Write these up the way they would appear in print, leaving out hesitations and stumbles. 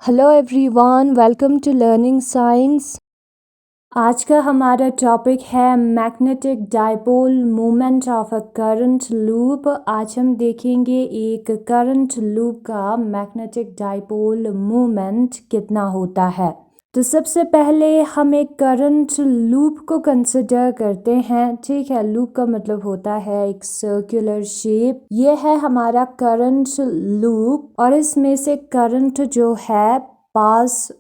Hello everyone, welcome to learning science. आज का हमारा टॉपिक है magnetic dipole movement of a current loop. आज हम देखेंगे एक करंट लूप का मैग्नेटिक डाइपोल मूवमेंट कितना होता है। तो सबसे पहले हम एक करंट लूप को कंसिडर करते हैं। ठीक है, लूप का मतलब होता है एक सर्कुलर शेप। ये है हमारा करंट लूप और इसमें से करंट जो है पास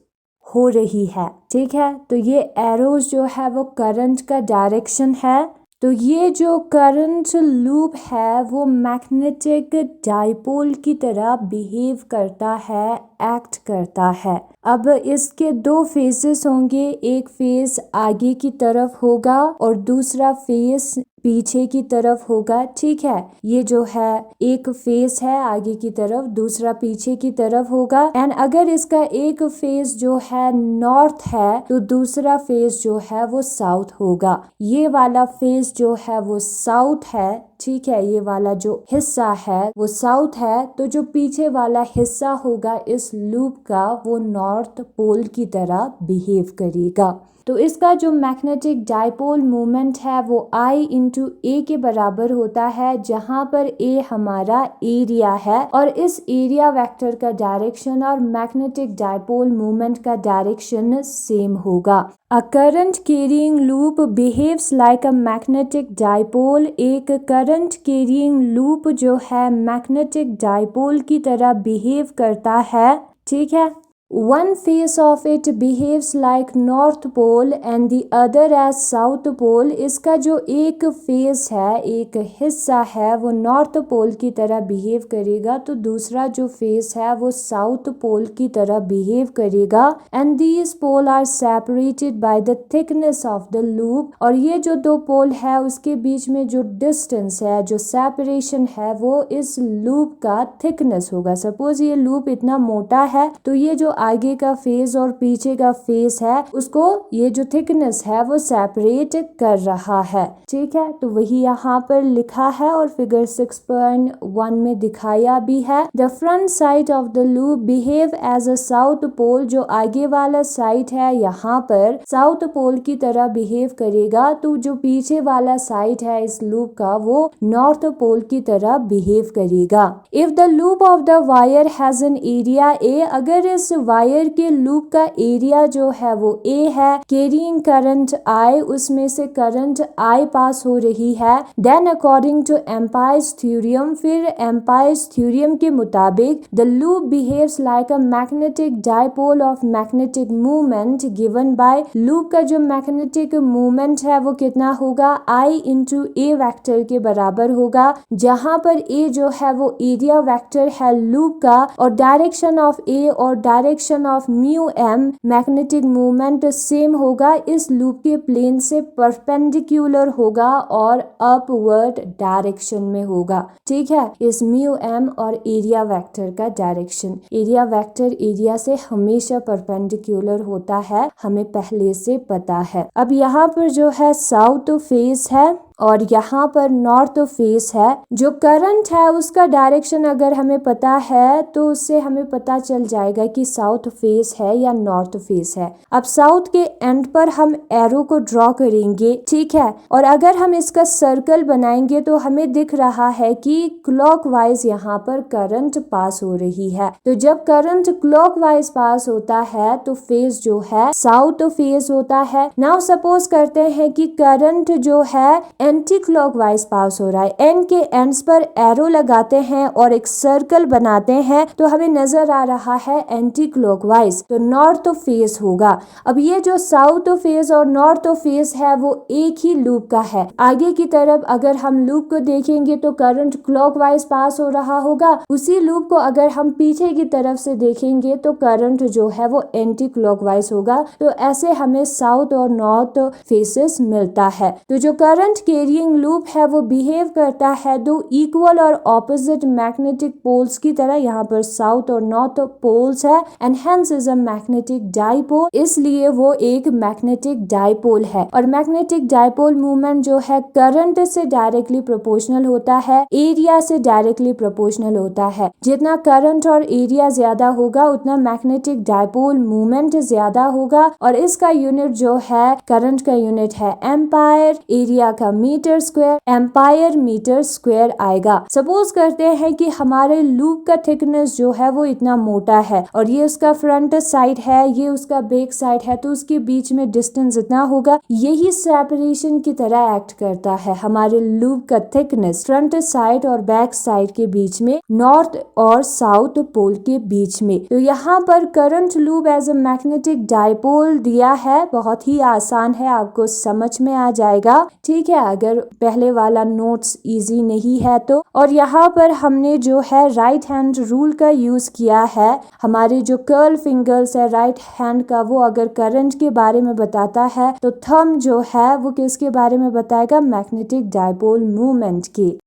हो रही है। ठीक है, तो ये एरोज जो है वो करंट का डायरेक्शन है। तो ये जो करंट लूप है वो मैग्नेटिक डाइपोल की तरह बिहेव करता है, एक्ट करता है। अब इसके दो फेसेस होंगे, एक फेस आगे की तरफ होगा और दूसरा फेस पीछे की तरफ होगा। ठीक है, ये जो है एक फेस है आगे की तरफ, दूसरा पीछे की तरफ होगा। एंड अगर इसका एक फेस जो है नॉर्थ है तो दूसरा फेस जो है वो साउथ होगा। ये वाला फेस जो है वो साउथ है। ठीक है, ये वाला जो हिस्सा है वो साउथ है, तो जो पीछे वाला हिस्सा होगा इस लूप का वो नॉर्थ पोल की तरह बिहेव करेगा। तो इसका जो मैग्नेटिक डाइपोल मोमेंट है वो I इंटू ए के बराबर होता है, जहां पर ए हमारा एरिया है और इस एरिया वेक्टर का डायरेक्शन और मैग्नेटिक डाइपोल मोमेंट का डायरेक्शन सेम होगा। A current carrying loop behaves like a magnetic dipole। एक करंट कैरिंग लूप जो है मैग्नेटिक डाइपोल की तरह बिहेव करता है। ठीक है, one face of it behaves like north pole and the other as south pole। इसका जो एक फेस है, एक हिस्सा है वो नॉर्थ पोल की तरह बिहेव करेगा, तो दूसरा जो फेस है वो साउथ पोल की तरह बिहेव करेगा। and these pole are separated by the thickness of the loop। और ये जो दो पोल है उसके बीच में जो डिस्टेंस है, जो सेपरेशन है, वो इस लूप का थिकनेस होगा। सपोज ये लूप इतना मोटा है तो ये जो आगे का फेस और पीछे का फेस है उसको ये जो थिकनेस है वो सेपरेट कर रहा है। ठीक है, तो वही यहाँ पर लिखा है और फिगर 6.1 में दिखाया भी है। The front side of the loop behave as a south pole. जो आगे वाला साइड है यहाँ पर साउथ पोल की तरह बिहेव करेगा, तो जो पीछे वाला साइड है इस लूप का वो नॉर्थ पोल की तरह बिहेव करेगा। If the loop of the wire has an area A. अगर इस वायर के लूप का एरिया जो है वो ए है, कैरिंग करंट I, उसमें से करंट I पास हो रही है, then according to Ampere's theorem, फिर एम्पायर्स थ्योरम के मुताबिक the loop behaves like a magnetic dipole of magnetic movement given by. Loop का जो मैग्नेटिक मूवमेंट है वो कितना होगा, I इंटू ए वेक्टर के बराबर होगा, जहां पर ए जो है वो एरिया वेक्टर है लूप का और डायरेक्शन ऑफ ए और direction of mu M magnetic movement same होगा, इस लूप के प्लेन से परपेंडिकुलर होगा और अपवर्ड डायरेक्शन में होगा। ठीक है, इस म्यू एम और एरिया वेक्टर का डायरेक्शन, एरिया वेक्टर एरिया से हमेशा परपेंडिकुलर होता है, हमें पहले से पता है। अब यहाँ पर जो है साउथ फेस है और यहाँ पर नॉर्थ फेस है। जो करंट है उसका डायरेक्शन अगर हमें पता है तो उससे हमें पता चल जाएगा कि साउथ फेस है या नॉर्थ फेस है। अब साउथ के एंड पर हम एरो को ड्रॉ करेंगे। ठीक है, और अगर हम इसका सर्कल बनाएंगे तो हमें दिख रहा है कि क्लॉकवाइज यहाँ पर करंट पास हो रही है। तो जब करंट क्लॉकवाइज पास होता है तो फेस जो है साउथ फेस होता है। नाउ सपोज करते हैं कि करंट जो है एंटी क्लॉकवाइज पास हो रहा है, एन के एंड्स पर एरो लगाते हैं और एक सर्कल बनाते हैं तो हमें नजर आ रहा है एंटी क्लॉकवाइज, तो नॉर्थ फेस होगा। अब ये जो साउथ फेस और नॉर्थ फेस है वो एक ही लूप का है। आगे की तरफ अगर हम लूप को देखेंगे तो करंट क्लॉकवाइज पास हो रहा होगा, उसी लूप को अगर हम पीछे की तरफ से देखेंगे तो करंट जो है वो एंटी क्लॉकवाइज होगा। तो ऐसे हमें साउथ और नॉर्थ फेसेस मिलता है। तो जो करंट के कैरियंग लूप है वो बिहेव करता है दो इक्वल और ऑपोजिट मैग्नेटिक पोल्स की तरह। यहाँ पर साउथ और नॉर्थ पोल्स है and hence is a magnetic dipole, इसलिए वो एक मैग्नेटिक डाइपोल है। और मैग्नेटिक डाइपोल मूवमेंट जो है करंट से डायरेक्टली प्रोपोर्शनल होता है, एरिया से डायरेक्टली प्रोपोर्शनल होता है। जितना करंट और एरिया ज्यादा होगा उतना मैग्नेटिक डाइपोल मूवमेंट ज्यादा होगा। और इसका यूनिट जो है करंट का यूनिट है एम्पायर, एरिया का metre square, ampere metre square आएगा। सपोज करते हैं कि हमारे लूप का थिकनेस जो है वो इतना मोटा है और ये उसका फ्रंट साइड है, ये उसका बैक साइड है, तो उसके बीच में डिस्टेंस इतना होगा। यही सेपरेशन की तरह एक्ट करता है हमारे लूप का थिकनेस फ्रंट साइड और बैक साइड के बीच में, नॉर्थ और साउथ पोल के बीच में। तो यहाँ पर current loop as a magnetic dipole दिया है, बहुत ही आसान है, आपको समझ में आ जाएगा। ठीक है, अगर पहले वाला नोट्स इजी नहीं है तो। और यहाँ पर हमने जो है राइट हैंड रूल का यूज किया है। हमारे जो कर्ल फिंगर्स है राइट हैंड का, वो अगर करंट के बारे में बताता है तो थंब जो है वो किसके बारे में बताएगा, मैग्नेटिक डाइपोल मूवमेंट की।